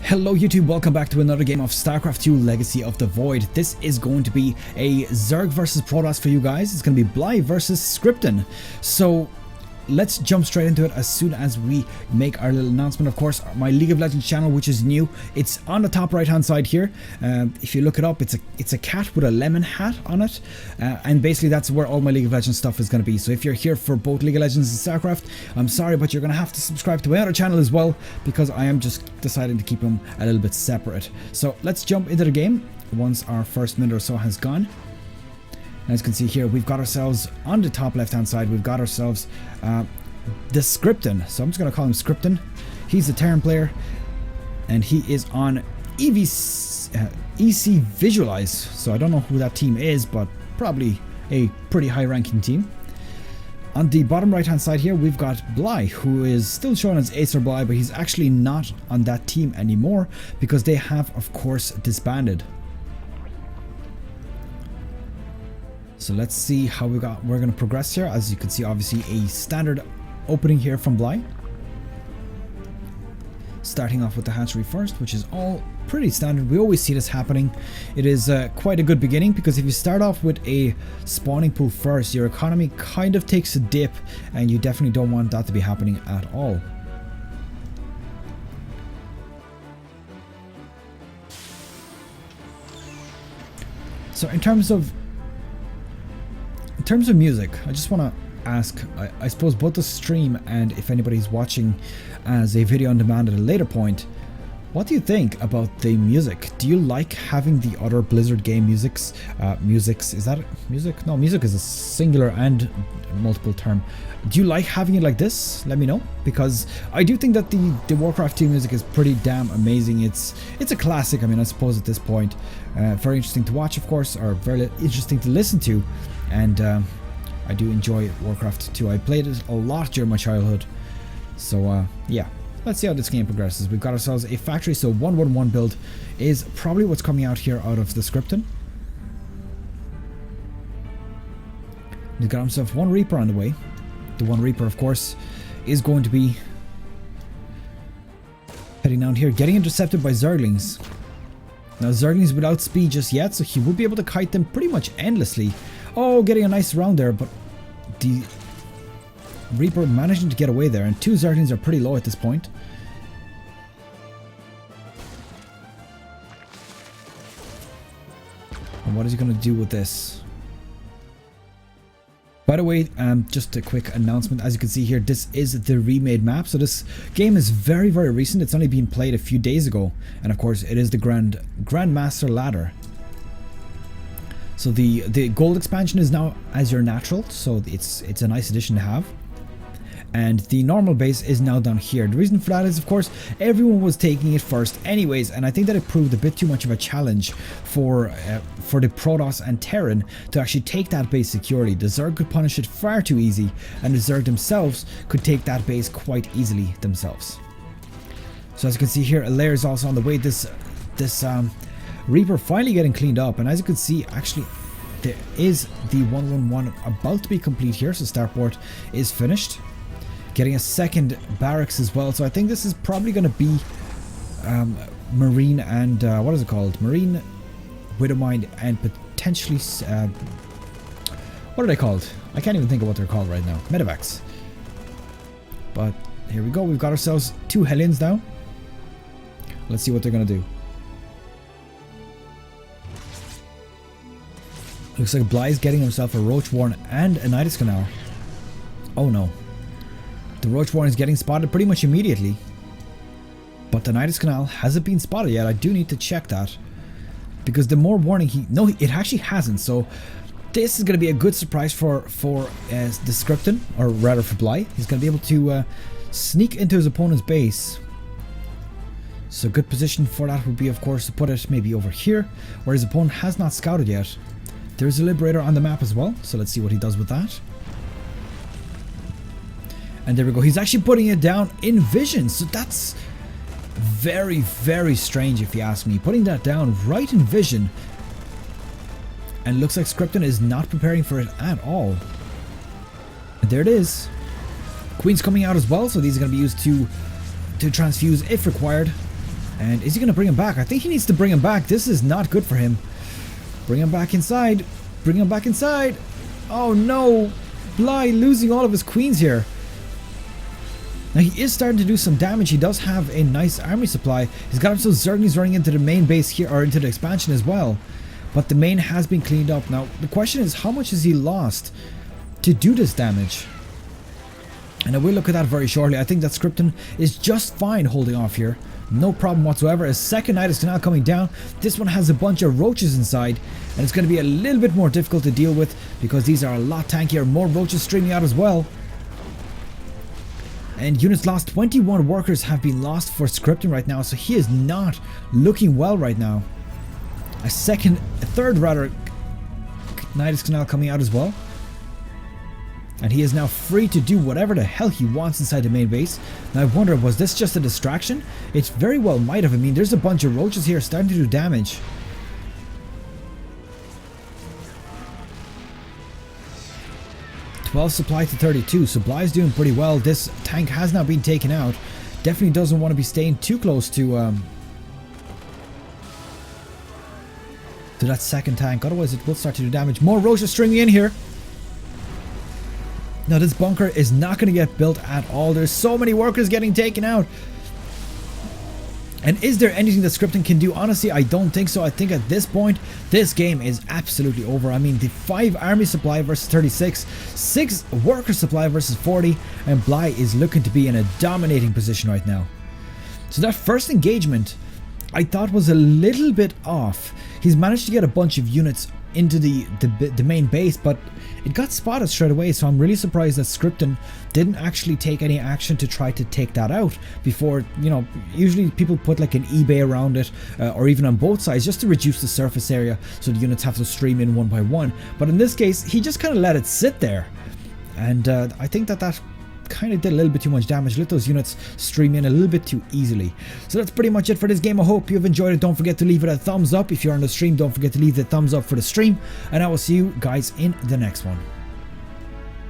Hello YouTube, welcome back to another game of Starcraft 2 Legacy of the Void. This is going to be a Zerg versus Protoss for you guys. It's going to be Bly versus Scriptan. So let's jump straight into it as soon as we make our little announcement. Of course, my League of Legends channel, which is new, it's on the top right hand side here. If you look it up, it's a cat with a lemon hat on it, and basically that's where all my League of Legends stuff is going to be. So if you're here for both League of Legends and Starcraft, I'm sorry, but you're going to have to subscribe to my other channel as well, because I am just deciding to keep them a little bit separate. So let's jump into the game once our first minute or so has gone. As you can see here, we've got ourselves on the top left hand side, we've got ourselves TheScriptan. So I'm just going to call him Scriptan. He's a Terran player and he is on EC Visualize. So I don't know who that team is, but probably a pretty high ranking team. On the bottom right hand side here, we've got Bly, who is still shown as Acer Bly, but he's actually not on that team anymore because they have, of course, disbanded. So let's see how we're going to progress here. As you can see, obviously a standard opening here from Bly. Starting off with the hatchery first, which is all pretty standard. We always see this happening. It is quite a good beginning, because if you start off with a spawning pool first, your economy kind of takes a dip, and you definitely don't want that to be happening at all. So in terms of music, I just want to ask, I suppose both the stream and if anybody's watching as a video on demand at a later point, what do you think about the music? Do you like having the other Blizzard game musics? Is that music? No, music is a singular and multiple term. Do you like having it like this? Let me know, because I do think that the Warcraft 2 music is pretty damn amazing. It's a classic, I mean, I suppose at this point. Very interesting to watch, of course, or very interesting to listen to. And I do enjoy Warcraft 2. I played it a lot during my childhood. So yeah, let's see how this game progresses. We've got ourselves a factory, so 111 build is probably what's coming out here out of TheScriptan. He's got himself one Reaper on the way. The one Reaper, of course, is going to be heading down here, getting intercepted by Zerglings. Now, Zerglings without speed just yet, so he will be able to kite them pretty much endlessly. Oh, getting a nice round there, but the Reaper managing to get away there, and two Zerglings are pretty low at this point. And what is he going to do with this? By the way, just a quick announcement. As you can see here, this is the remade map. So this game is very, very recent. It's only been played a few days ago. And of course, it is the Grandmaster ladder. So the gold expansion is now as your natural. So it's a nice addition to have. And the normal base is now down here. The reason for that is, of course, everyone was taking it first anyways, and I think that it proved a bit too much of a challenge for the Protoss and Terran to actually take that base securely. The Zerg could punish it far too easy, and the Zerg themselves could take that base quite easily themselves. So as you can see here, a layer is also on the way. This Reaper finally getting cleaned up, and as you can see, actually there is the 111 about to be complete here, so starport is finished. Getting a second barracks as well, so I think this is probably going to be Marine and what is it called? Marine, Widowmine, and potentially what are they called? I can't even think of what they're called right now. Medevacs. But here we go. We've got ourselves two Hellions now. Let's see what they're going to do. Looks like Bly's getting himself a Roach Warren and a Nidus Canal. Oh no. The Roach Warren is getting spotted pretty much immediately, but the Nidus Canal hasn't been spotted yet. I do need to check that, because the more warning it actually hasn't. So this is going to be a good surprise for TheScriptan, or rather for Bly. He's going to be able to sneak into his opponent's base. So good position for that would be, of course, to put it maybe over here, where his opponent has not scouted yet. There's a Liberator on the map as well, so let's see what he does with that. And there we go. He's actually putting it down in vision. So that's very, very strange if you ask me. Putting that down right in vision. And looks like Scriptan is not preparing for it at all. And there it is. Queen's coming out as well. So these are going to be used to transfuse if required. And is he going to bring him back? I think he needs to bring him back. This is not good for him. Bring him back inside. Bring him back inside. Oh no. Bly losing all of his queens here. Now he is starting to do some damage. He does have a nice army supply. He's got himself Zerglings running into the main base here, or into the expansion as well. But the main has been cleaned up. Now the question is, how much has he lost to do this damage? And I will look at that very shortly. I think that TheScriptan is just fine holding off here. No problem whatsoever. A second Nidus Canal coming down. This one has a bunch of roaches inside, and it's going to be a little bit more difficult to deal with because these are a lot tankier. More roaches streaming out as well. And units lost. 21 workers have been lost for TheScriptan right now, so he is not looking well right now. A third Nidus Canal coming out as well. And he is now free to do whatever the hell he wants inside the main base. Now I wonder, was this just a distraction? It very well might have. I mean, there's a bunch of roaches here starting to do damage. $12 supply to 32. Supply is doing pretty well. This tank has now been taken out. Definitely doesn't want to be staying too close to that second tank. Otherwise it will start to do damage. More roaches streaming in here. Now this bunker is not going to get built at all. There's so many workers getting taken out. And is there anything that TheScriptan can do? Honestly, I don't think so. I think at this point, this game is absolutely over. I mean, the 5 army supply versus 36, 6 worker supply versus 40, and Bly is looking to be in a dominating position right now. So that first engagement, I thought was a little bit off. He's managed to get a bunch of units into the main base, but it got spotted straight away, so I'm really surprised that TheScriptan didn't actually take any action to try to take that out before. You know, usually people put like an eBay around it, or even on both sides, just to reduce the surface area so the units have to stream in one by one. But in this case, he just kind of let it sit there, and I think that kind of did a little bit too much damage. Let those units stream in a little bit too easily. So that's pretty much it for this game. I hope you've enjoyed it. Don't forget to leave it a thumbs up. If you're on the stream, don't forget to leave the thumbs up for the stream, and I will see you guys in the next one.